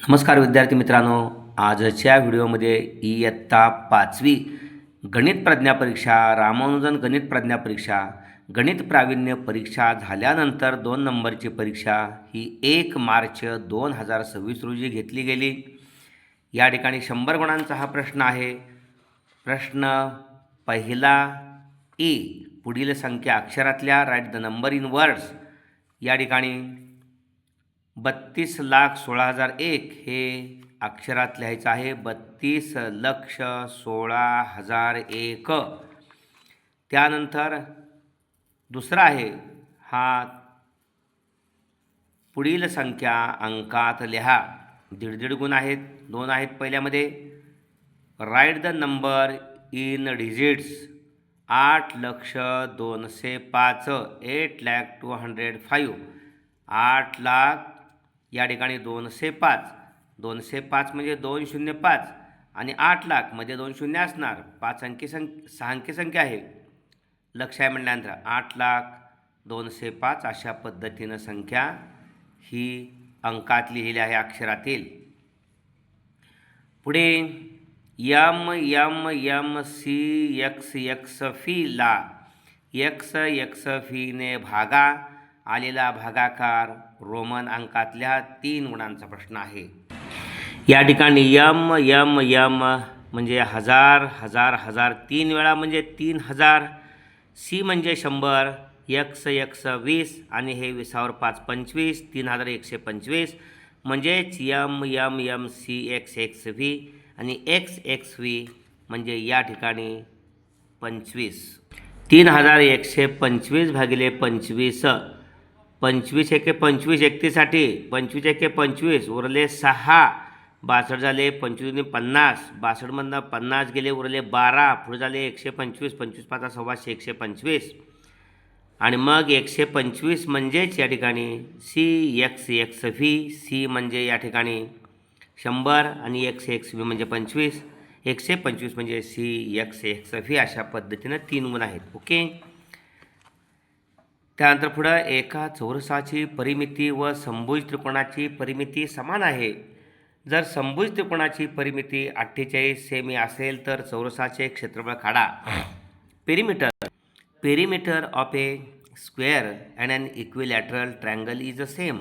नमस्कार विद्यार्थी मित्रांनो, आजच्या व्हिडिओमध्ये इयत्ता 5वी गणित प्रज्ञा परीक्षा, रामानुजन गणित प्रज्ञा परीक्षा, गणित प्रावीण्य परीक्षा झाल्यानंतर 2 नंबरची परीक्षा ही 1 मार्च 2026 रोजी घेतली गेली. या ठिकाणी 100 गुणांचा हा प्रश्न आहे. प्रश्न पहिला ई, पुढील संख्या अक्षरातल्या, right the number in words. या ठिकाणी 32,16,001 हे अक्षरात लिहायचं आहे. 32,16,001. त्यानंतर दुसरा आहे हा, पुढील संख्या अंकात लिहा. 1.5 गुण आहेत, 2 आहेत पहिल्यामध्ये. Right the number in digits. 8,02,500, 8,02,500. 8 lakh या ठिकाणी 205. 205 म्हणजे 205 आणि 8 लाख मध्ये 2 शून्य असणार. 6 अंकी संख्या आहे. लक्ष आहे म्हणल्यानंतर 8,02,500 अशा पद्धतीनं संख्या ही अंकात लिहिली आहे अक्षरातील. पुढे M M M C X X V ला एक्स एक्स फीने भागा. आलेला भागाकार रोमन अंकातल्या 3 गुणांचा प्रश्न आहे. या ठिकाणी यम यम यम म्हणजे 1000 1000 1000 3 वेळा म्हणजे 3000. सी म्हणजे 100, एक्स एक्स 20 आणि हे 20वर 5 25, 3125 म्हणजेच M M M C X X V आणि एक्स एक्स व्ही म्हणजे या ठिकाणी 25. 3125 भागिले 25. 25 एके 25 31साठी 25 एके 25 उरले 6. 62 झाले. 25 50. 62मधनं 50 गेले, उरले 12. पुढे झाले 125. 25 5 सव्वाशे 125 आणि मग 125 म्हणजेच या ठिकाणी C X X V. C म्हणजे या ठिकाणी 100 आणि एक्स एक्स व्ही म्हणजे 25. 125 म्हणजे सी एक्स एक्स व्ही. अशा पद्धतीनं 3 गुण आहेत. ओके. त्यानंतर पुढं एका चौरसाची परिमिती व समभुज त्रिकोणाची परिमिती समान आहे. जर समभुज त्रिकोणाची परिमिती 48 सेमी असेल तर चौरसाचे क्षेत्रफळ काढा. Perimeter of a square and an equilateral triangle is the same.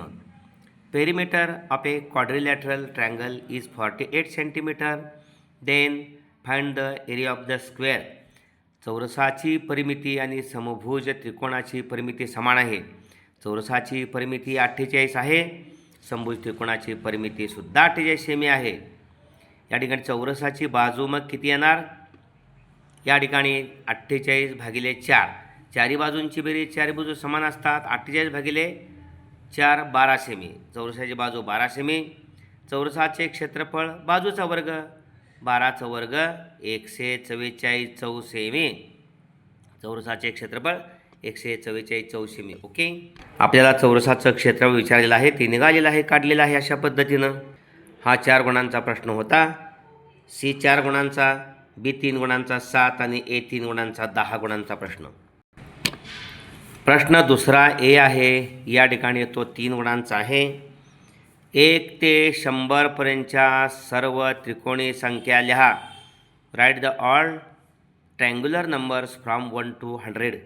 Perimeter of a quadrilateral triangle is 48 centimetre. Then find the area of the square. चौरसाची परिमिती आणि समभुज त्रिकोणाची परिमिती समान आहे. चौरसाची परिमिती 48 आहे. समभुज त्रिकोणाची परिमिती सुद्धा 48 सेमी आहे. या ठिकाणी चौरसाची बाजू मग किती येणार? या ठिकाणी 48 भागिले 4. चारी बाजूंची बेरीज, चारी बाजू समान असतात. 48 भागिले 4 12 सेमी. चौरसाची बाजू 12 सेमी. चौरसाचे क्षेत्रफळ बाजूचा वर्ग 12चा वर्ग 144 चौ सेमी. चौरसाचे क्षेत्रफळ 144 चौ सेमी. ओके. आपल्याला चौरसाचं क्षेत्रफळ विचारलेलं आहे, ते निघालेलं आहे, काढलेलं आहे अशा पद्धतीनं. हा 4 गुणांचा प्रश्न होता. सी 4 गुणांचा, बी 3 गुणांचा 7 आणि ए 3 गुणांचा 10 गुणांचा प्रश्न. प्रश्न दुसरा ए आहे. या ठिकाणी तो 3 गुणांचा आहे. 1 ते 100 पर्यंतच्या सर्व त्रिकोणी संख्या लिहा. Write the all triangular numbers from 1 to 100.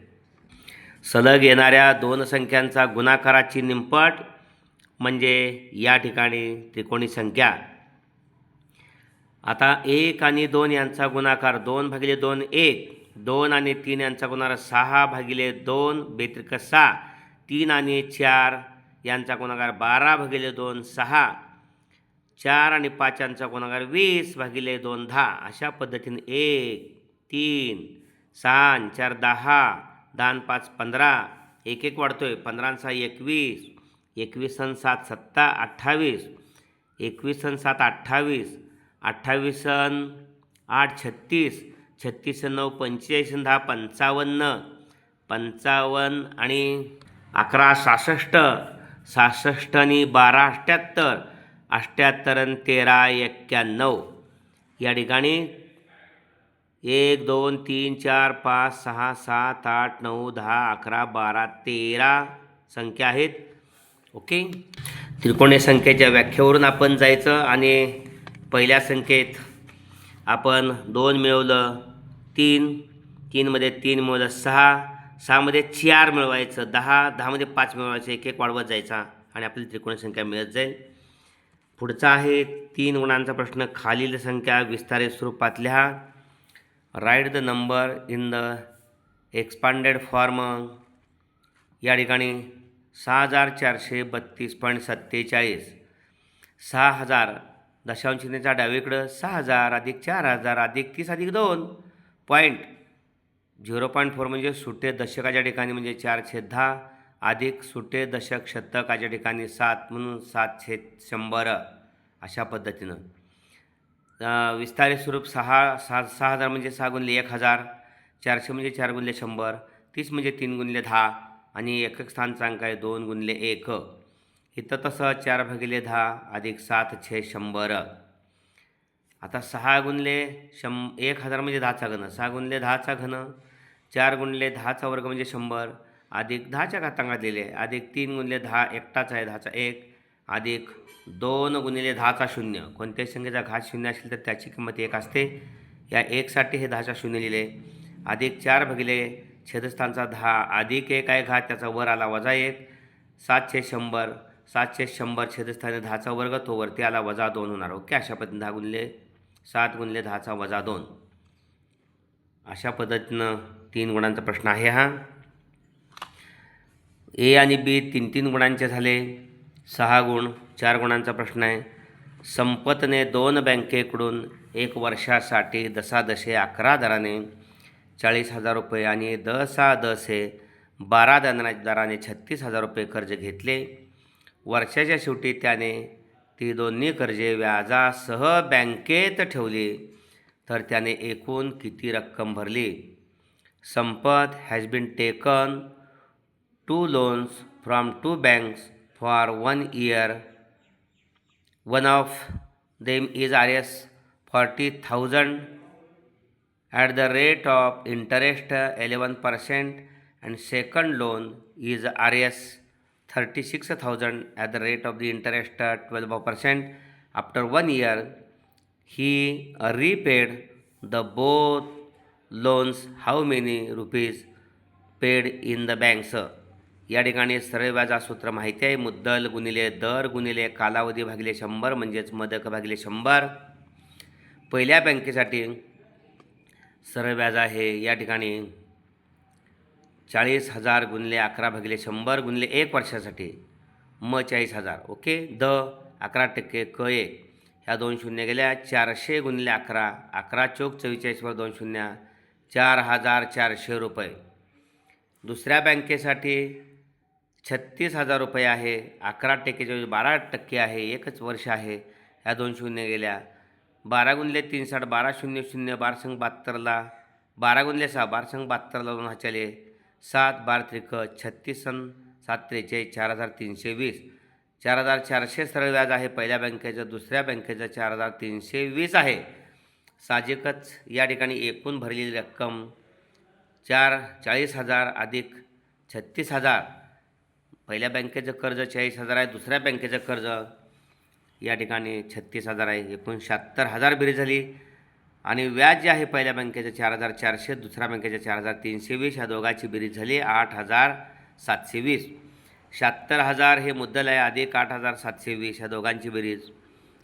सलग येणाऱ्या 2 संख्यांचा गुणाकाराची निमपट म्हणजे या ठिकाणी त्रिकोणी संख्या. आता 1 आणि 2 यांचा गुणाकार 2 भागिले 2 1. 2 आणि 3 यांचा गुणाकार 6 भागिले 2 बेत्रिक 6. 3 आणि 4 यांचा गुणाकार 12 भागिले 2 6. 4 आणि 5 यांचा गुणाकार 20 भागिले 2 10. अशा पद्धतीने 1 3 6 4 10. 10 5 15. 1 1 वाढतोय. 15 6 21. 21 7 7 28. 21 7 28. 28 8 36. 36 9 45. 10 55. 55 आणि 11 66. 66 आणि 12 78. 78 आणि 13 91. या ठिकाणी 1 2 3 4 5 6 7 8 9 10 11 12 13 संख्या आहेत. ओके. त्रिकोणी संख्येच्या व्याख्येवरून आपण जायचं आणि पहिल्या संख्येत आपण 2 मिळवलं, 3मध्ये 3 मिळवलं 6मध्ये 4 मिळवायचं, 10मध्ये 5 मिळवायचं, एक वाढवत जायचा आणि आपली त्रिकोणी संख्या मिळत जाईल. पुढचा आहे 3 गुणांचा प्रश्न. खालील संख्या विस्तारित स्वरूपात लिहा. Right the number in the expanded form. या ठिकाणी 6432.47, 6000 दशांश चिन्हाच्या डावीकडं 6000 अधिक 4000 अधिक 30 अधिक 2 पॉईंट 0.4 म्हणजे सुटे दशकाच्या ठिकाणी म्हणजे 4/10 अधिक सुटे दशक शतकाच्या ठिकाणी 7 म्हणून 7/100 अशा पद्धतीनं. विस्तारित स्वरूप 6000 म्हणजे 6 गुणिले 1000, 400 म्हणजे 4 गुणिले 100, 30 म्हणजे 3 गुणिले 10 आणि एकक स्थानचा अंक आहे 2 गुणिले 1. इथं तसं 4/10 अधिक 7/100. आता 6 गुणिले 1000 म्हणजे 10चा घन, 6 गुणिले 10चा घन, 4 गुणिले 10चा वर्ग म्हणजे 100 अधिक 10च्या घातांकात दिले अधिक 3 गुणिले 10 एकटाच आहे 10चा 1 अधिक 2 गुणिले 10चा 0. कोणत्याही संख्येचा घात 0 असेल तर त्याची किंमत 1 असते. या 1साठी हे 10चा 0 लिहिले अधिक 4 भागिले छेदस्थानचा 10 अधिक 1 आहे घात त्याचा वर आला वजा 1, 7/100, 7/100 छेदस्थानी 10चा वर्ग तो वरती आला वजा 2 होणार. ओके, अशा पद्धतीने 7 गुणिले 10चा वजा 2 अशा पद्धतीनं 3 गुणांचा प्रश्न आहे हा. ए आणि बी 3 गुणांचे झाले. 6 गुण 4 गुणांचा प्रश्न आहे. संपतने 2 बँकेकडून 1 वर्षासाठी दशादशे 11 दराने 40,000 रुपये आणि दसे 12 दराने 36,000 रुपये कर्ज घेतले. वर्षाच्या शेवटी त्याने ती दोन्ही कर्जे व्याजासह बँकेत ठेवली तर त्याने एकूण किती रक्कम भरली? Sampat has been taken 2 loans from 2 banks for 1 year. One of them is Rs 40,000 at the rate of interest 11% and second loan is Rs 36,000 at the rate of the interest 12%. After 1 year, he repaid the both loans. How many rupees paid in the banks? या ठिकाणी सरळ व्याजाचं सूत्र माहिती आहे. मुद्दल गुणिले दर गुणिले कालावधी भागिले 100 म्हणजेच मदक भागिले 100. पहिल्या बँकेसाठी सरळ व्याज आहे या ठिकाणी 40,000 गुणिले 11 भागिले 100 गुणिले 1 वर्षासाठी 40,000. ओके, 11% क 1 ह्या 2 शून्य गेल्या. 400 गुणिले 11, 11 चौक 44 वर 2 शून्य, 4,400 रुपये. दुसऱ्या बँकेसाठी 36,000 रुपये आहे. 11% 12% आहे. एकच वर्ष आहे. ह्या 2 शून्य गेल्या. 12 गुणिले 3 60, 12 शून्य शून्य, 12 संग 72ला, 12 गुणिले 6, 12 संग 72ला 2 हाच्याले 7, 12 त्रिक 36 सन 7 43, 4,320. 4,400 सरळ व्याज आहे पहिल्या बँकेचं. दुसऱ्या बँकेचं 4,320 आहे. साहजिकच या ठिकाणी एकूण भरलेली रक्कम 40,000 अधिक 36,000. पहिल्या बँकेचं कर्ज 40,000 आहे. दुसऱ्या बँकेचं कर्ज या ठिकाणी 36,000 आहे. एकूण 76,000 बेरीज झाली. आणि व्याज जे आहे पहिल्या बँकेचं 4,400, दुसऱ्या बँकेचं 4,320. ह्या दोघांची बेरीज झाली 8,720. 76,000 हे मुद्दल आहे अधिक 8,720 ह्या दोघांची बेरीज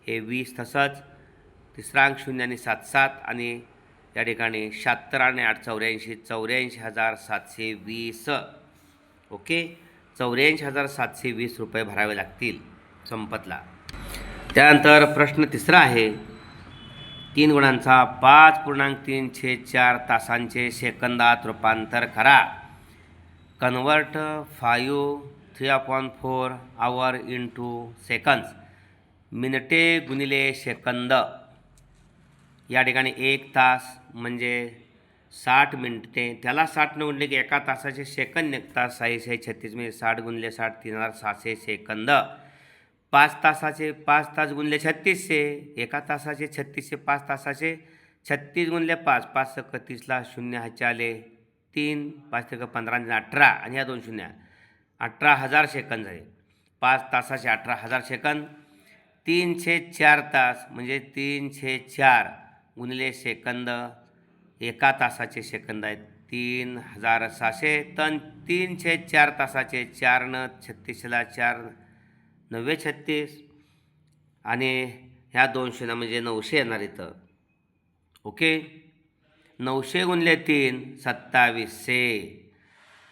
हे 20. तसंच तिसरा अंक 0 आणि 7 7 आणि या ठिकाणी 76 आणि 8 84, 84,720. ओके, 84,720 रुपये भरावे लागतील संपतला. त्यानंतर प्रश्न तिसरा आहे 3 गुणांचा. 5.3/4 तासांचे सेकंदात रूपांतर करा. Convert 3/4 hour into seconds. मिनिटे गुणिले सेकंद. या ठिकाणी 1 तास म्हणजे 60 मिनिटे. त्याला 60 न गुणले की एका तासाचे सेकंद निघतात. 636 म्हणजे 60 गुणिले 60 3,600 सेकंद. 5 तासाचे 5 तास गुणले 3600. एका तासाचे 3600, 5 तासाचे 36 गुणले 5, 5 सक 30ला 0 ह्याच्या आले 3, 5 सक 15 18 आणि ह्या 2 शून्य 18,000 सेकंद झाले. 5 तासाचे 18,000 सेकंद. 3/4 तास म्हणजे 3/4 गुणिले सेकंद, एका तासाचे सेकंद आहेत 3,600. तर 3/4 तासाचे 4 न 36ला 4 9 36 आणि ह्या 200 म्हणजे 900 येणार इथं. ओके. 900 गुणिले 3 2700.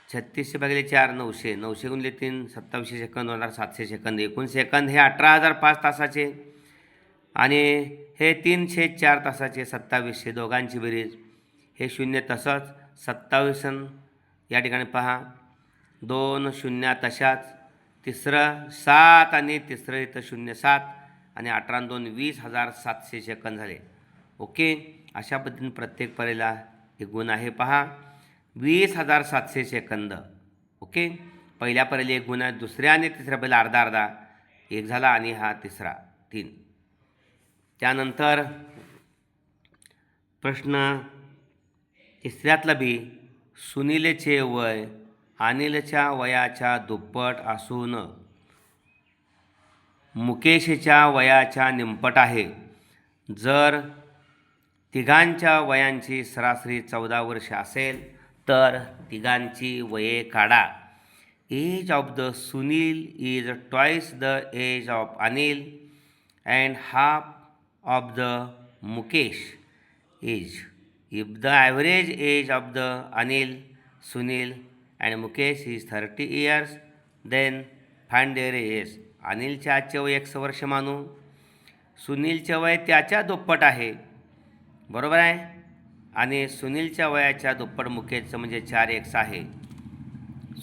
3600 भागिले 4 900. 900 गुणिले 3 2700 सेकंद होणार 700 सेकंद. एकूण सेकंद हे 18,000 5 तासाचे आणि हे 3/4 तासाचे 2700. दोघांची बेरीज हे शून्य तसंच 27 या ठिकाणी पहा 2 शून्य तशाच. तिसरं 7 आणि तिसरं इथं 0 7 आणि 18 आणि 2 20,700 सेकंद झाले. ओके. अशा पद्धतीने प्रत्येक पर्यायाला एक गुण आहे पहा 20,700 सेकंद. ओके. पहिल्या पर्यायाला एक गुण आहे, दुसऱ्या आणि तिसऱ्या पर्यायाला अर्धा अर्धा एक झाला आणि हा तिसरा 3. त्यानंतर प्रश्न तिसऱ्यातला बी सुनीलचे वय अनिलच्या वयाच्या दुप्पट असून मुकेशच्या वयाच्या निमपट आहे. जर तिघांच्या वयांची सरासरी 14 वर्ष असेल तर तिघांची वये काढा. Age of the Sunil is twice the age of Anil and half of the Mukesh age. If the average age of the Anil, Sunil and Mukesh is 30 years, then find their age. अनिलचे आजचे वय 100 वर्ष मानू, सुनीलचे वय त्याच्या दुप्पट आहे, बरोबर आहे, आणि सुनीलच्या वयाच्या दुप्पट मुकेशचं म्हणजे 4x आहे.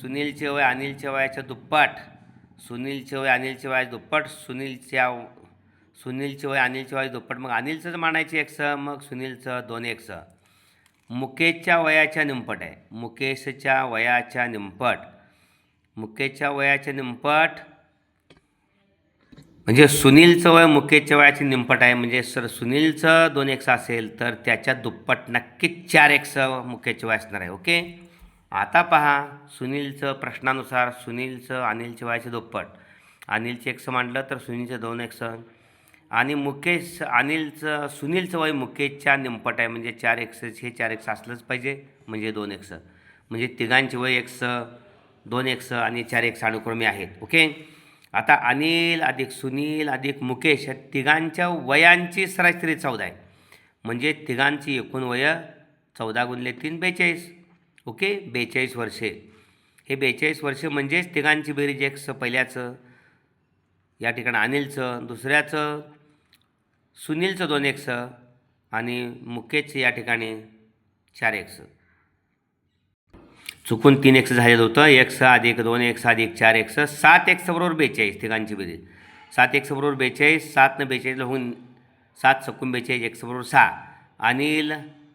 सुनीलचे वय अनिलच्या वयाच्या दुप्पट, सुनीलचे वय अनिलच्या वयाच्या दुप्पट, सुनीलचे वय अनिलच्या वयाच्या दुप्पट, मग अनिलचंच मानायचे x, मग सुनीलचं 2x. मुकेशच्या वयाच्या निमपट आहे, मुकेशच्या वयाच्या निमपट, मुकेशच्या वयाच्या निमपट म्हणजे सुनीलचं वय मुकेशच्या वयाची निमपट आहे. म्हणजे सर सुनीलचं 2x असेल तर त्याच्या दुप्पट नक्कीच 4x मुकेशचे वय असणार आहे. ओके. आता पहा सुनीलचं प्रश्नानुसार सुनीलचं अनिलच्या वयाचे दुप्पट, अनिलचे x मांडलं तर सुनीलचं 2x आणि मुकेश अनिलचं सुनीलचं वय मुकेशच्या निमपट आहे म्हणजे 4x. हे 4x असलंच पाहिजे म्हणजे 2x, म्हणजे तिघांचे वय x 2x आणि 4x अनुक्रमे आहेत. ओके. आता अनिल अधिक सुनील अधिक मुकेश या तिघांच्या वयांची सरासरी 14 आहे म्हणजे तिघांची एकूण वय 14 गुणिले 3 42. ओके. 42 वर्षे. हे 42 वर्षे म्हणजेच तिघांची बेरीज x पहिल्याचं या ठिकाणी अनिलचं, दुसऱ्याचं सुनीलचं 2x आणि मुकेशचं या ठिकाणी 4x. चुकून 3x झालेलं होतं. x अधिक 2x अधिक 4x 7x बरोबर 42 तिघांची बेरीज. 7x बरोबर 42, 7 न 42 होऊन 7 चुकून 42, x बरोबर 6. अनिल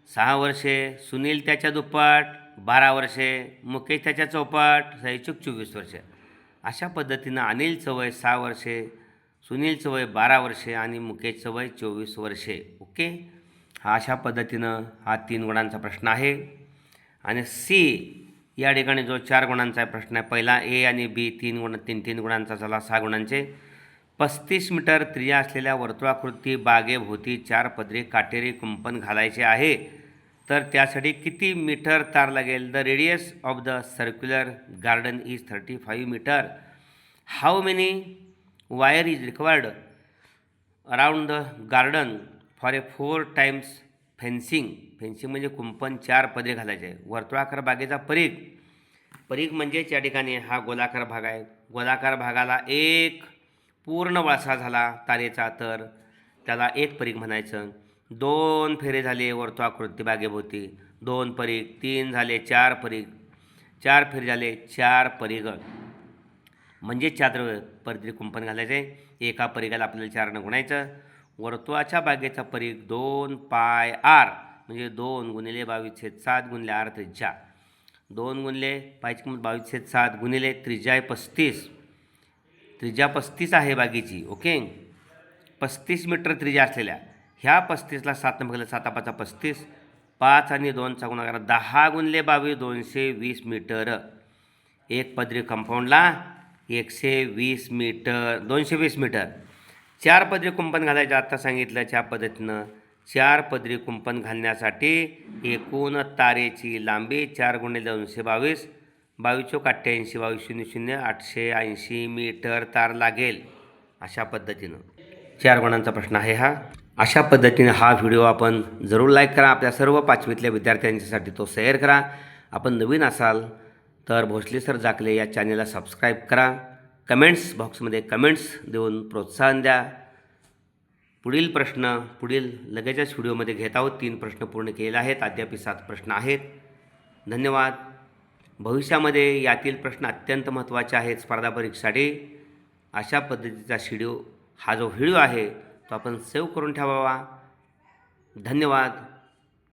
6 वर्षे, सुनील त्याच्या दुप्पट 12 वर्षे, मुकेश त्याच्या चौपट 24 वर्षे. अशा पद्धतीनं अनिलचं वय 6 वर्षे, सुनीलचं वय 12 वर्षे आणि मुकेशचं वय 24 वर्षे. ओके. हा अशा पद्धतीनं हा 3 गुणांचा प्रश्न आहे. आणि सी या ठिकाणी जो 4 गुणांचा प्रश्न आहे, पहिला ए आणि बी 3 गुणांचा झाला 6 गुणांचे. 35 मीटर त्रिज्या असलेल्या वर्तुळाकृती बागेभोवती 4 पदरी काटेरी कुंपण घालायचे आहे तर त्यासाठी किती मीटर तार लागेल. The radius of the circular garden is 35 metre. How many wire is required around the garden for a 4 times fencing. Fencing म्हणजे कुंपण 4 पदरी घालायचे आहे. वर्तुळाकार बागेचा परीघ, परीघ म्हणजेच या ठिकाणी हा गोलाकार भाग आहे. गोलाकार भागाला एक पूर्ण वळसा झाला तारेचा तर त्याला एक परीघ म्हणायचं. 2 फेरे झाले वर्तुळाकृती बागेभोवती 2 परीघ, 3 झाले 4 परीघ, 4 फेरे झाले 4 परीघ म्हणजे 4 पदरी कुंपण घालायचे. एका परीघाला आपल्याला 4 न गुणायचं. वर्तुळाच्या बागेचा परीघ 2πr म्हणजे 2 गुणिले 22/7 गुणिले r त्रिज्या. 2 गुणिले पायची किंमत 22/7 गुणिले त्रिज्या आहे 35. त्रिज्या 35 आहे बागेची. ओके. 35 मीटर त्रिज्या असलेल्या ह्या 35ला 7 न बघितलं 7×5 35, 5 आणि 2चा गुणाकार 10 गुणिले 22 220 मीटर. एक पदरी कंपाऊंडला 120 मीटर, 220 मीटर. 4 पदरी कुंपण घालायचं आत्ता सांगितलं त्या पद्धतीनं. 4 पदरी कुंपण घालण्यासाठी एकूण तारेची लांबी 4 × 222, 22 × 88, 22 880 मीटर तार लागेल. अशा पद्धतीनं 4 गुणांचा प्रश्न आहे हा. अशा पद्धतीने हा व्हिडिओ आपण जरूर लाईक करा. आपल्या सर्व 5वीतल्या विद्यार्थ्यांच्यासाठी तो शेअर करा. आपण नवीन असाल तर भोसले सर जाकले या चॅनलला सबस्क्राईब करा. कमेंट्स बॉक्समध्ये कमेंट्स देऊन प्रोत्साहन द्या. पुढील प्रश्न लगेचच व्हिडिओमध्ये घेत आहोत. 3 प्रश्न पूर्ण केले आहेत. अद्याप 7 प्रश्न आहेत. धन्यवाद. भविष्यामध्ये यातील प्रश्न अत्यंत महत्त्वाचे आहेत स्पर्धा परीक्षेसाठी. अशा पद्धतीचा हा जो व्हिडिओ आहे तो आपण सेव्ह करून ठेवावा. धन्यवाद.